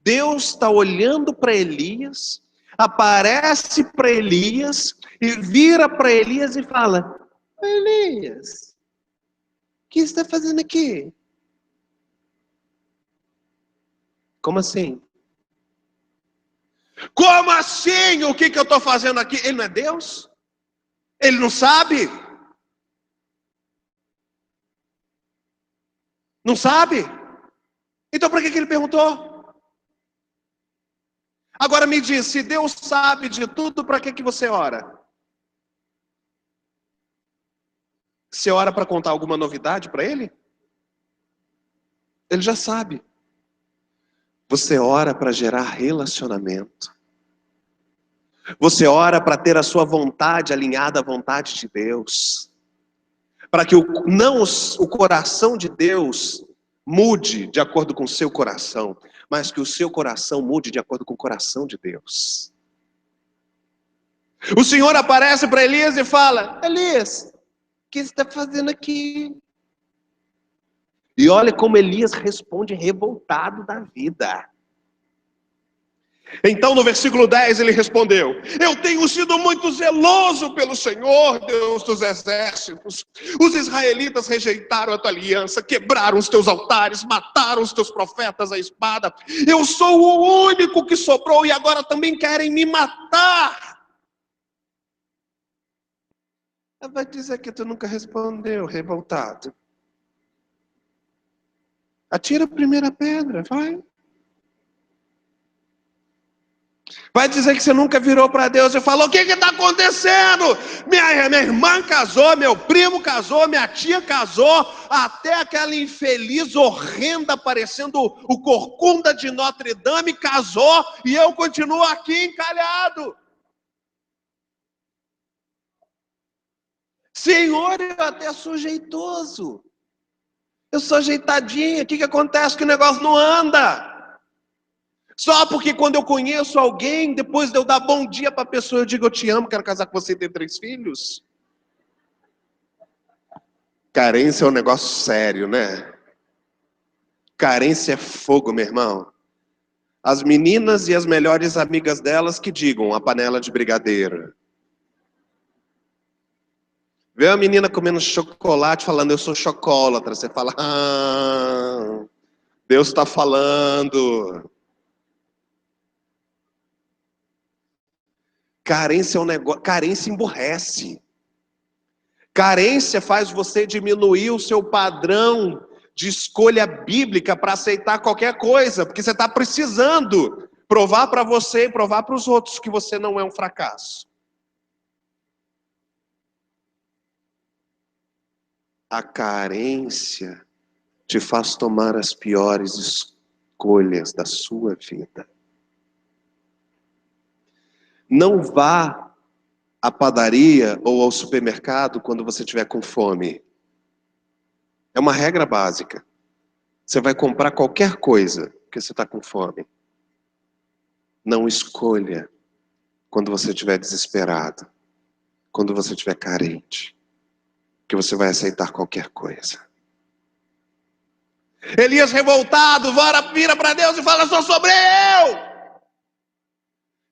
Deus está olhando para Elias, aparece para Elias e vira para Elias e fala: Elias, o que você está fazendo aqui? Como assim? Como assim? O que eu estou fazendo aqui? Ele não é Deus? Ele não sabe? Não sabe? Então para que ele perguntou? Agora me diz, se Deus sabe de tudo, para que você ora? Você ora para contar alguma novidade para ele? Ele já sabe. Você ora para gerar relacionamento. Você ora para ter a sua vontade alinhada à vontade de Deus. Para que o coração de Deus mude de acordo com o seu coração, mas que o seu coração mude de acordo com o coração de Deus. O Senhor aparece para Elias e fala: Elias, o que você está fazendo aqui? E olha como Elias responde revoltado da vida. Então no versículo 10 ele respondeu: eu tenho sido muito zeloso pelo Senhor, Deus dos exércitos. Os israelitas rejeitaram a tua aliança, quebraram os teus altares, mataram os teus profetas à espada. Eu sou o único que sobrou e agora também querem me matar. Ela vai dizer que tu nunca respondeu, revoltado. Atira a primeira pedra, vai. Vai dizer que você nunca virou para Deus e falou: o que está acontecendo? Minha irmã casou, meu primo casou, minha tia casou, até aquela infeliz horrenda parecendo o Corcunda de Notre Dame casou, e eu continuo aqui encalhado. Senhor, eu até sou jeitoso, eu sou ajeitadinho, o que acontece? Que o negócio não anda. Só porque quando eu conheço alguém, depois de eu dar bom dia para a pessoa, eu digo: eu te amo, quero casar com você e ter 3 filhos. Carência é um negócio sério, né? Carência é fogo, meu irmão. As meninas e as melhores amigas delas que digam a panela de brigadeiro. Vê a menina comendo chocolate falando: eu sou chocólatra. Você fala: Deus está falando. Carência é um negócio, carência emburrece. Carência faz você diminuir o seu padrão de escolha bíblica para aceitar qualquer coisa, porque você está precisando provar para você e provar para os outros que você não é um fracasso. A carência te faz tomar as piores escolhas da sua vida. Não vá à padaria ou ao supermercado quando você estiver com fome. É uma regra básica. Você vai comprar qualquer coisa porque você está com fome. Não escolha quando você estiver desesperado, quando você estiver carente, que você vai aceitar qualquer coisa. Elias revoltado, vira para Deus e fala: só sobrei eu!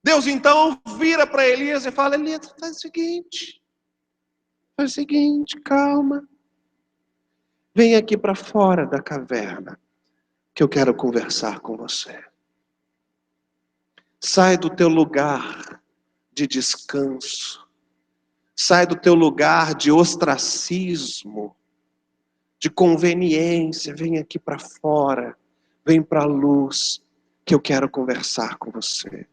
Deus então vira para Elias e fala: Elias, faz o seguinte, calma. Vem aqui para fora da caverna, que eu quero conversar com você. Sai do teu lugar de descanso. Sai do teu lugar de ostracismo, de conveniência. Vem aqui para fora. Vem para a luz, que eu quero conversar com você.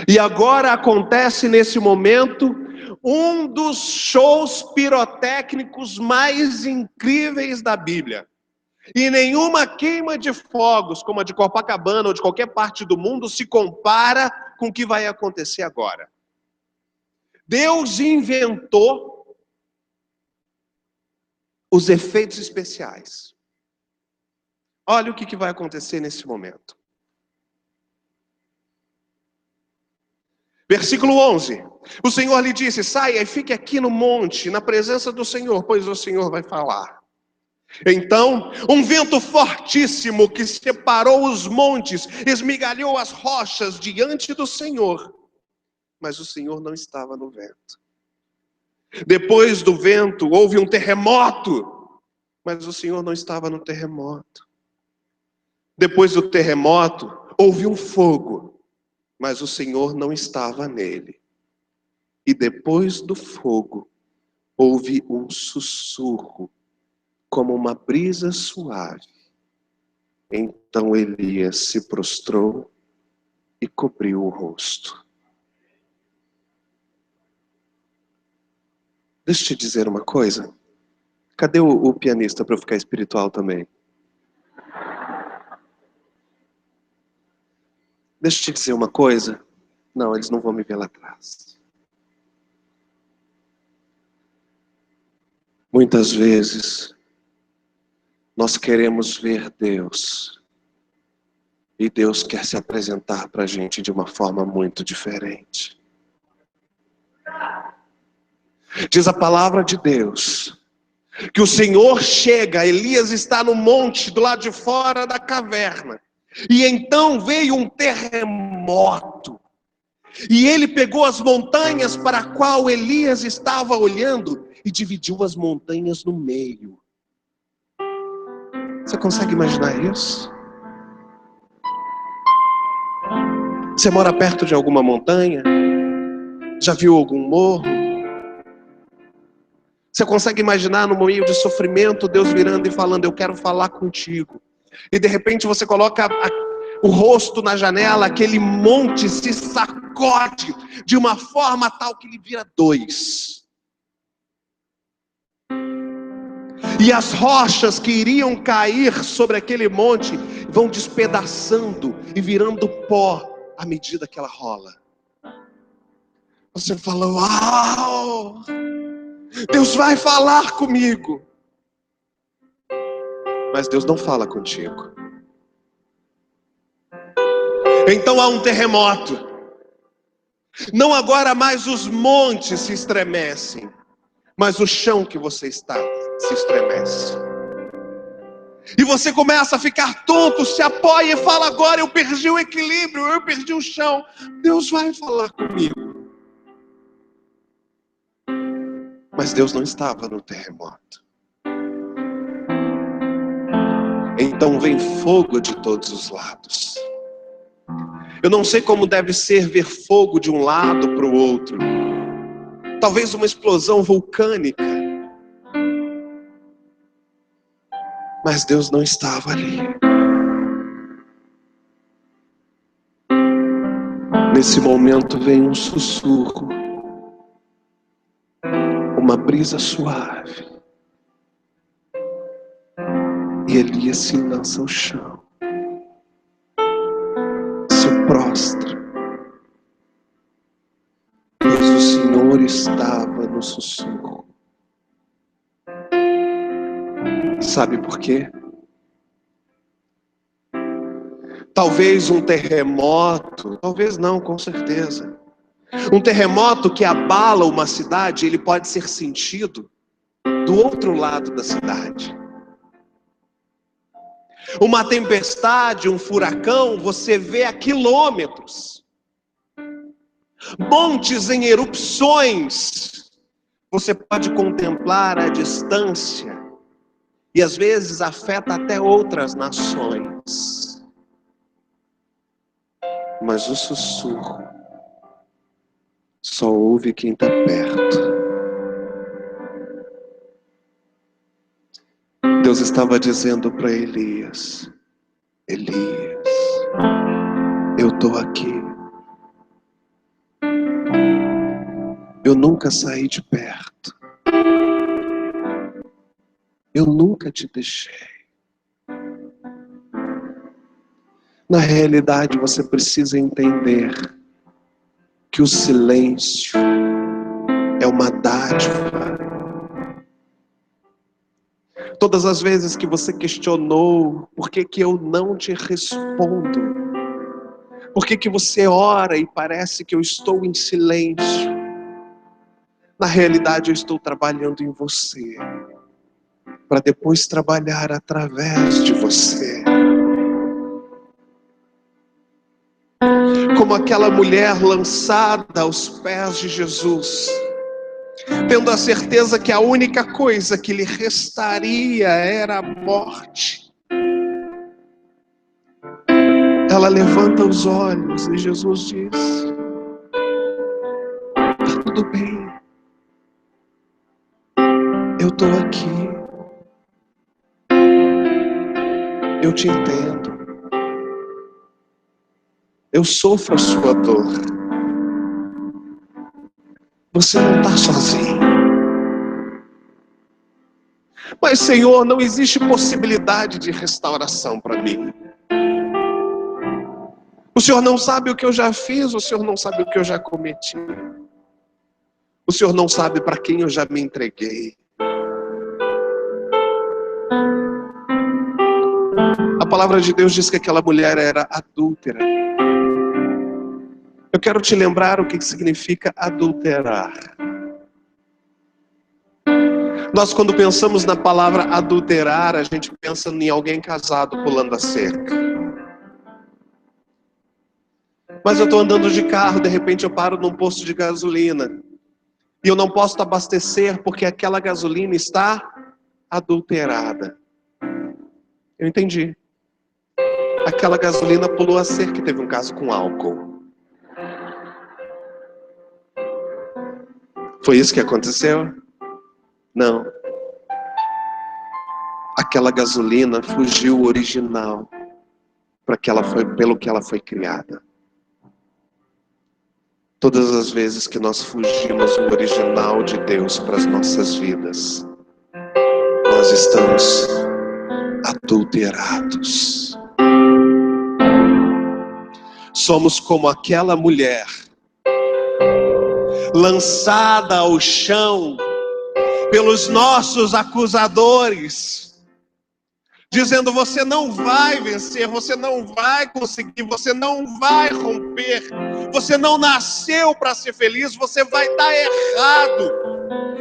E agora acontece nesse momento um dos shows pirotécnicos mais incríveis da Bíblia. E nenhuma queima de fogos, como a de Copacabana ou de qualquer parte do mundo, se compara com o que vai acontecer agora. Deus inventou os efeitos especiais. Olha o que vai acontecer nesse momento. Versículo 11. O Senhor lhe disse: saia e fique aqui no monte, na presença do Senhor, pois o Senhor vai falar. Então, um vento fortíssimo que separou os montes, esmigalhou as rochas diante do Senhor. Mas o Senhor não estava no vento. Depois do vento, houve um terremoto, mas o Senhor não estava no terremoto. Depois do terremoto, houve um fogo, mas o Senhor não estava nele. E depois do fogo, houve um sussurro, como uma brisa suave. Então Elias se prostrou e cobriu o rosto. Deixa eu te dizer uma coisa. Cadê o pianista para eu ficar espiritual também? Deixa eu te dizer uma coisa. Não, eles não vão me ver lá atrás. Muitas vezes, nós queremos ver Deus. E Deus quer se apresentar para a gente de uma forma muito diferente. Diz a palavra de Deus que o Senhor chega, Elias está no monte do lado de fora da caverna. E então veio um terremoto. E ele pegou as montanhas para a qual Elias estava olhando e dividiu as montanhas no meio. Você consegue imaginar isso? Você mora perto de alguma montanha? Já viu algum morro? Você consegue imaginar no meio de sofrimento Deus virando e falando: eu quero falar contigo. E de repente você coloca o rosto na janela, aquele monte se sacode de uma forma tal que ele vira 2. E as rochas que iriam cair sobre aquele monte vão despedaçando e virando pó à medida que ela rola. Você fala: uau! Deus vai falar comigo. Mas Deus não fala contigo. Então há um terremoto. Não agora mais os montes se estremecem, mas o chão que você está se estremece. E você começa a ficar tonto, se apoia e fala: agora eu perdi o equilíbrio, eu perdi o chão. Deus vai falar comigo. Mas Deus não estava no terremoto. Então vem fogo de todos os lados. Eu não sei como deve ser ver fogo de um lado para o outro. Talvez uma explosão vulcânica. Mas Deus não estava ali. Nesse momento vem um sussurro, uma brisa suave. E Elias se lança ao chão, se prostra, pois o Senhor estava no sussurro. Sabe por quê? Talvez um terremoto, talvez não, com certeza. Um terremoto que abala uma cidade, ele pode ser sentido do outro lado da cidade. Uma tempestade, um furacão, você vê a quilômetros. Montes em erupções, você pode contemplar à distância. E às vezes afeta até outras nações. Mas o sussurro só ouve quem está perto. Deus estava dizendo para Elias: Elias, eu estou aqui. Eu nunca saí de perto. Eu nunca te deixei. Na realidade, você precisa entender que o silêncio é uma dádiva. Todas as vezes que você questionou por que eu não te respondo, por que você ora e parece que eu estou em silêncio, na realidade eu estou trabalhando em você, para depois trabalhar através de você. Como aquela mulher lançada aos pés de Jesus, tendo a certeza que a única coisa que lhe restaria era a morte. Ela levanta os olhos e Jesus diz: está tudo bem, eu estou aqui, eu te entendo, eu sofro a sua dor, você não está sozinho. Mas Senhor, não existe possibilidade de restauração para mim. O Senhor não sabe o que eu já fiz, o Senhor não sabe o que eu já cometi. O Senhor não sabe para quem eu já me entreguei. A palavra de Deus diz que aquela mulher era adúltera. Eu quero te lembrar o que significa adulterar. Nós, quando pensamos na palavra adulterar, a gente pensa em alguém casado pulando a cerca. Mas eu estou andando de carro, de repente eu paro num posto de gasolina. E eu não posso abastecer porque aquela gasolina está adulterada. Eu entendi. Aquela gasolina pulou a cerca e teve um caso com álcool. Foi isso que aconteceu? Não. Aquela gasolina fugiu o original pelo que ela foi criada. Todas as vezes que nós fugimos do original de Deus para as nossas vidas, nós estamos adulterados. Somos como aquela mulher lançada ao chão pelos nossos acusadores, dizendo: você não vai vencer, você não vai conseguir, você não vai romper, você não nasceu para ser feliz, você vai dar errado.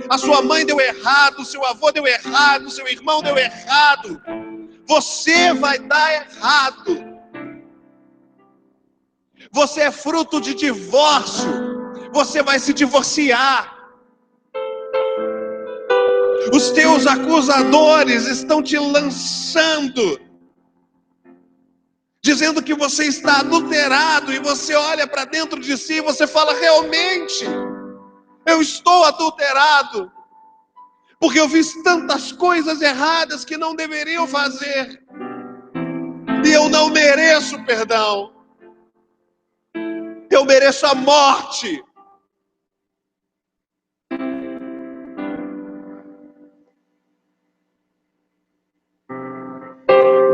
A sua mãe deu errado, o seu avô deu errado, o seu irmão deu errado. Você vai dar errado. Você é fruto de divórcio. Você vai se divorciar. Os teus acusadores estão te lançando, dizendo que você está adulterado, e você olha para dentro de si e você fala: realmente, eu estou adulterado, porque eu fiz tantas coisas erradas que não deveriam fazer, e eu não mereço perdão, eu mereço a morte.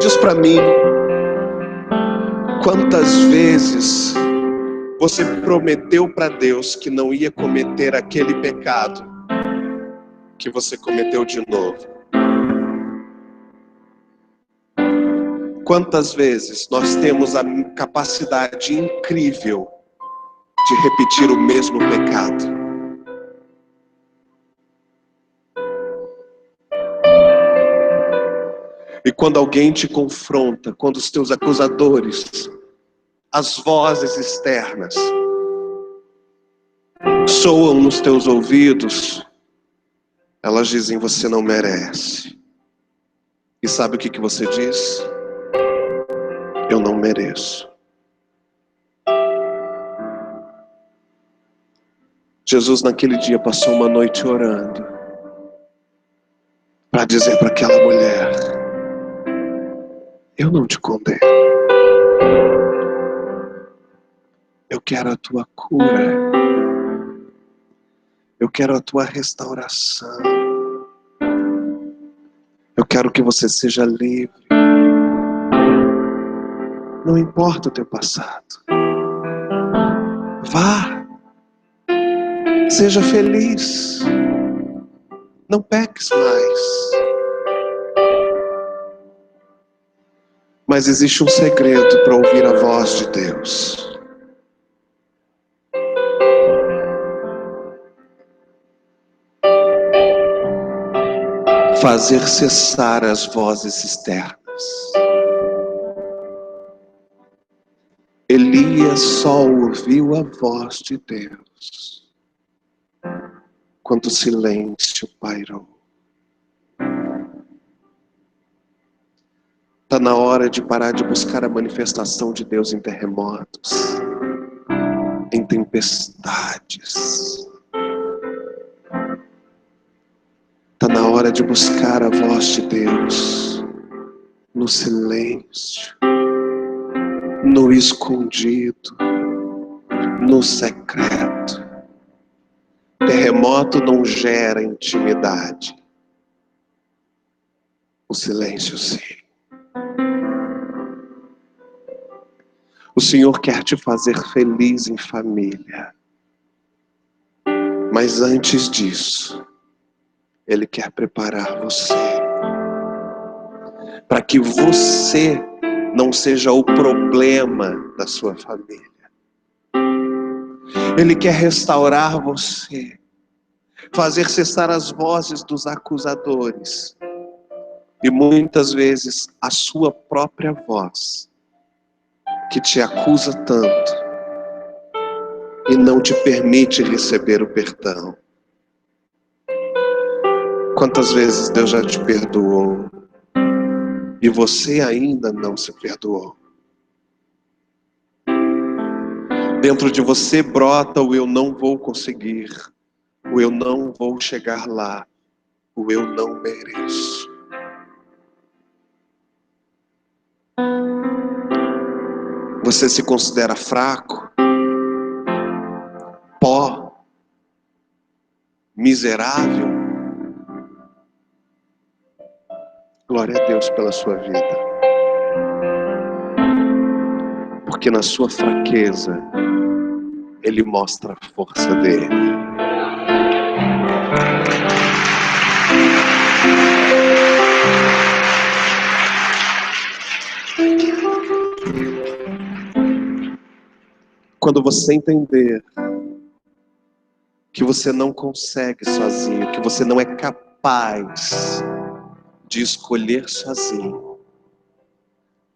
Diz para mim, quantas vezes você prometeu para Deus que não ia cometer aquele pecado que você cometeu de novo? Quantas vezes nós temos a capacidade incrível de repetir o mesmo pecado? E quando alguém te confronta, quando os teus acusadores, as vozes externas, soam nos teus ouvidos, elas dizem: você não merece. E sabe o que você diz? Eu não mereço. Jesus naquele dia passou uma noite orando para dizer para aquela mulher: eu não te condeno. Eu quero a tua cura. Eu quero a tua restauração. Eu quero que você seja livre. Não importa o teu passado. Vá. Seja feliz. Não peques mais. Mas existe um segredo para ouvir a voz de Deus. Fazer cessar as vozes externas. Elias só ouviu a voz de Deus quando o silêncio pairou. Está na hora de parar de buscar a manifestação de Deus em terremotos, em tempestades. Está na hora de buscar a voz de Deus no silêncio, no escondido, no secreto. Terremoto não gera intimidade. O silêncio sim. O Senhor quer te fazer feliz em família. Mas antes disso, Ele quer preparar você para que você não seja o problema da sua família. Ele quer restaurar você, fazer cessar as vozes dos acusadores e muitas vezes a sua própria voz, que te acusa tanto e não te permite receber o perdão. Quantas vezes Deus já te perdoou e você ainda não se perdoou? Dentro de você brota o eu não vou conseguir, o eu não vou chegar lá, o eu não mereço. Você se considera fraco, pó, miserável? Glória a Deus pela sua vida. Porque na sua fraqueza, Ele mostra a força dele. Quando você entender que você não consegue sozinho, que você não é capaz de escolher sozinho,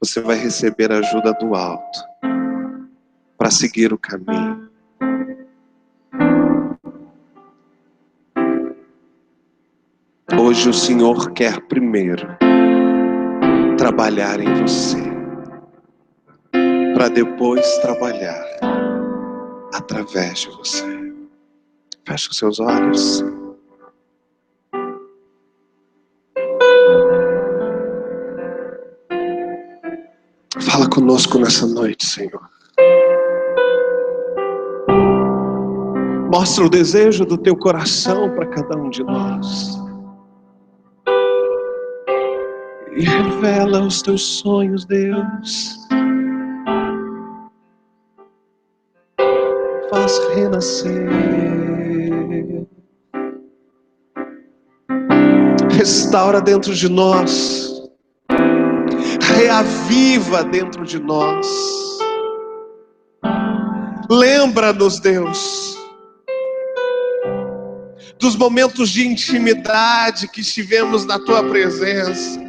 você vai receber a ajuda do alto para seguir o caminho. Hoje o Senhor quer primeiro trabalhar em você, para depois trabalhar através de você. Feche os seus olhos. Fala conosco nessa noite, Senhor. Mostra o desejo do teu coração para cada um de nós. E revela os teus sonhos, Deus. Faz renascer. Restaura dentro de nós. Reaviva dentro de nós. Lembra-nos, Deus, dos momentos de intimidade que estivemos na tua presença.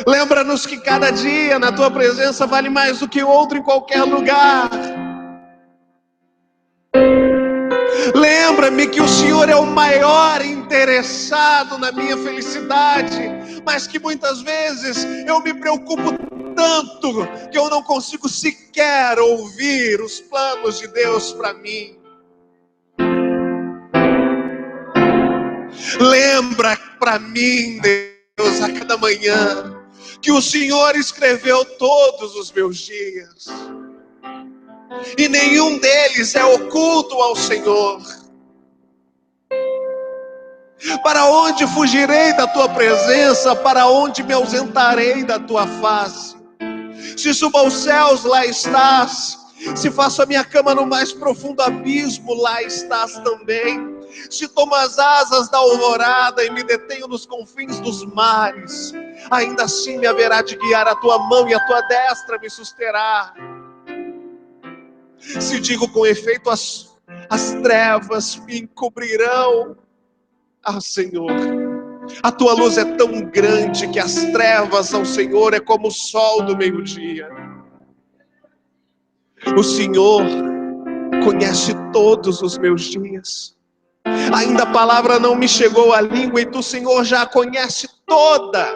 Lembra-nos que cada dia na tua presença vale mais do que outro em qualquer lugar. Lembra-me que o Senhor é o maior interessado na minha felicidade, mas que muitas vezes eu me preocupo tanto que eu não consigo sequer ouvir os planos de Deus para mim. Lembra para mim, Deus, a cada manhã, que o Senhor escreveu todos os meus dias, e nenhum deles é oculto ao Senhor. Para onde fugirei da tua presença? Para onde me ausentarei da tua face? Se subo aos céus, lá estás. Se faço a minha cama no mais profundo abismo, lá estás também. Se tomo as asas da alvorada e me detenho nos confins dos mares, ainda assim me haverá de guiar a tua mão e a tua destra me susterá. Se digo com efeito as trevas me encobrirão, Senhor, a tua luz é tão grande que as trevas ao Senhor é como o sol do meio-dia. O Senhor conhece todos os meus dias. Ainda a palavra não me chegou à língua e tu, Senhor, já a conhece toda.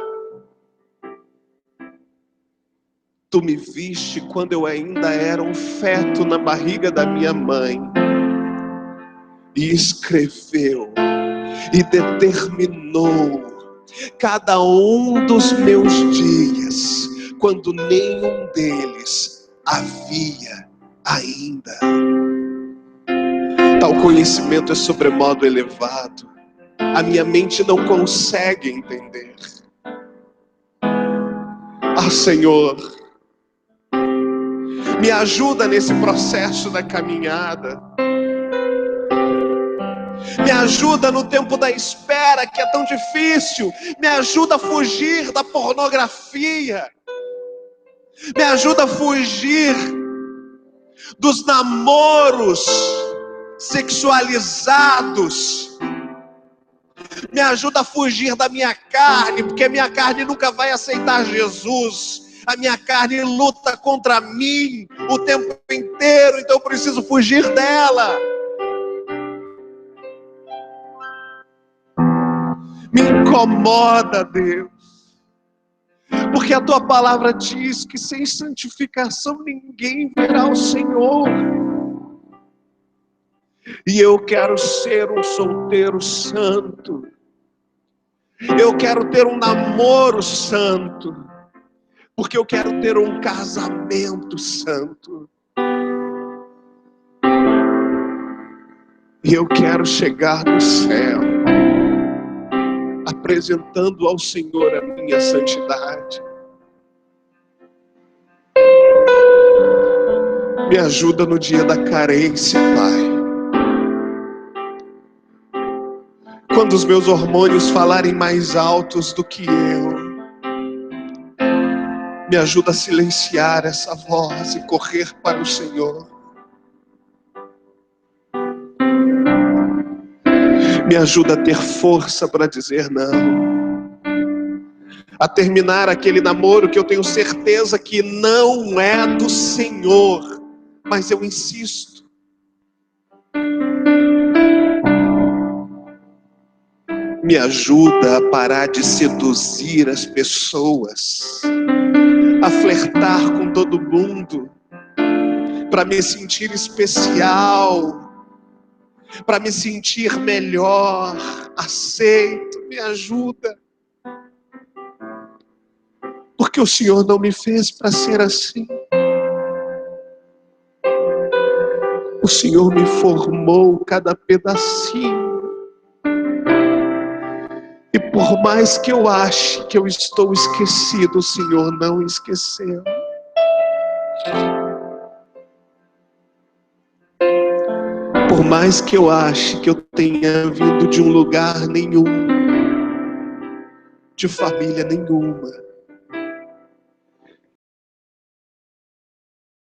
Tu me viste quando eu ainda era um feto na barriga da minha mãe e escreveu e determinou cada um dos meus dias, quando nenhum deles havia ainda. Tal conhecimento é sobremodo elevado, a minha mente não consegue entender. Senhor, me ajuda nesse processo da caminhada. Me ajuda no tempo da espera, que é tão difícil. Me ajuda a fugir da pornografia. Me ajuda a fugir dos namoros sexualizados. Me ajuda a fugir da minha carne, porque a minha carne nunca vai aceitar Jesus. A minha carne luta contra mim o tempo inteiro, então eu preciso fugir dela. Me incomoda, Deus, porque a tua palavra diz que sem santificação ninguém verá o Senhor. E eu quero ser um solteiro santo. Eu quero ter um namoro santo. porque eu quero ter um casamento santo. E eu quero chegar no céu, apresentando ao Senhor a minha santidade. Me ajuda no dia da carência, Pai. Quando os meus hormônios falarem mais altos do que eu, me ajuda a silenciar essa voz e correr para o Senhor. Me ajuda a ter força para dizer não. A terminar aquele namoro que eu tenho certeza que não é do Senhor, mas eu insisto. Me ajuda a parar de seduzir as pessoas, a flertar com todo mundo, para me sentir especial, para me sentir melhor, aceito. Me ajuda, porque o Senhor não me fez para ser assim. O Senhor me formou cada pedacinho. E por mais que eu ache que eu estou esquecido, o Senhor não esqueceu. Por mais que eu ache que eu tenha vindo de um lugar nenhum, de família nenhuma,